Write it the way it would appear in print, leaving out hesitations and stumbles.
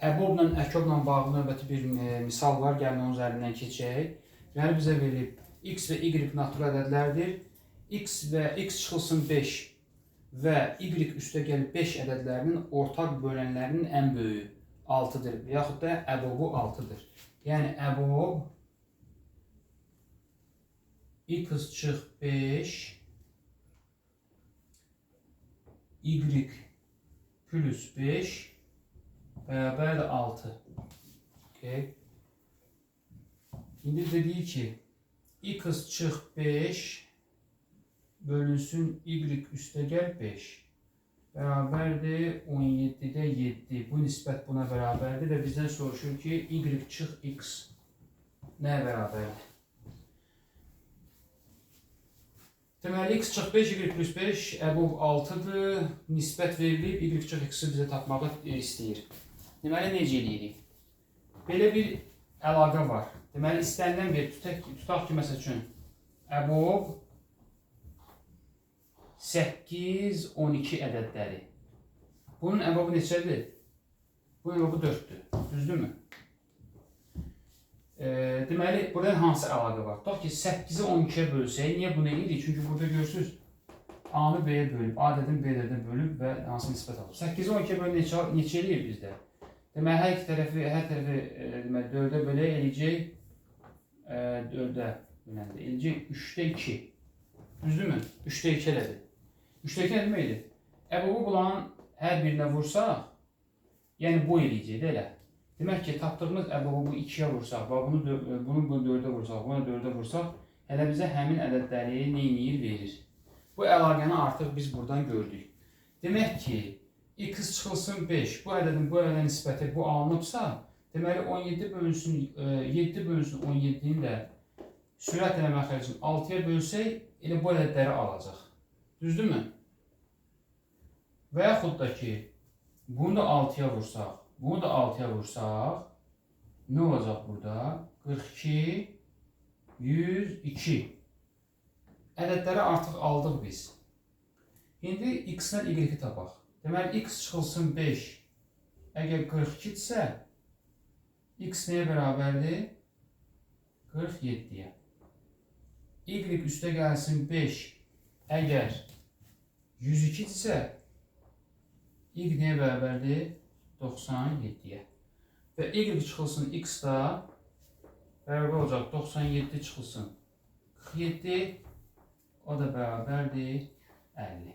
Əbobla, əkobla bağlı növbəti bir misal var. Gəlin onun üzərindən keçək. Yəni bizə verilib x və y natural ədədlərdir. X və x çıxılsın 5 və y üstəgəl 5 ədədlərinin ortaq bölənlərinin ən böyüyü 6-dır. Yaxud da əbobu 6-dır. Yəni əbob x çıx 5 y plus 5 bərabər 6. Okay. İndi dedik ki, x çıx 5 bölünsün y üstəgəl 5 bərabərdir 17-də 7. Bu nisbət buna bərabərdir və bizdən soruşur ki, y çıx x nəyə bərabərdir? Deməli, x çıx 5, y plus 5, əbob 6-dır. Nisbət verilib, y çıx x-i bizə tapmağı istəyir. Deməli, necə eləyirik? Belə bir əlaqə var. Deməli, istənilən bir, tutaq ki, məsəl üçün, əbob 8, 12 ədədləri. Bunun əbobu neçədir? Bunun əbobu 4-dür. Düzdürmü? Deməli, buradan hansı əlaqə var? Tutaq ki, 8-i 12-yə bölsək, niyə bunu eləyirik? Çünki burada görürsünüz, A-nı B-yə bölüb, A ədədini B ədədinə bölüb və hansı nisbət alıb. 8-i 12-yə bölüb neçə eləyir bizdə? Deməli, hər tərəfi 4-ə bölək eləyəcək, 4-ə böləndə eləyəcək 3-də 2. Düzdürmü? 3-də 2 elədir. 3-də 2 nə deməkdir? Əbobu bulanın hər birinə vursaq, yəni bu eləyəcək də elə. Demək ki, tapdığımız əbobu 2-yə vursaq, bunu 4-ə vursaq, buna 4-ə vursaq, hələ bizə həmin ədədləri neyniyir, verir. Bu əlaqəni artıq biz buradan gördük. Demək ki, x çıxılsın 5, bu ədədin bu ədədə nisbəti bu alınıbsa, deməli 17 bölünsün, 7 bölünsün 17-ni də sürət eləmək üçün 6-ya bölsək, elə bu ədədləri alacaq. Düzdürmü? Və yaxud da ki, bunu da 6-ya vursaq, bunu da 6-ya vursaq, nə olacaq burada? 42, 102. Ədədləri artıq aldıq biz. İndi x-dən y-i tapaq. Deməli, x çıxılsın 5, əgər 42-dirsə, x nəyə bərabərdir? 47-yə. Y üstə gəlsin 5, əgər 102-dirsə, y nəyə bərabərdir? 97-yə. Və y çıxılsın x da bərabər olacaq 97 çıxılsın 47, o da bərabərdir 50.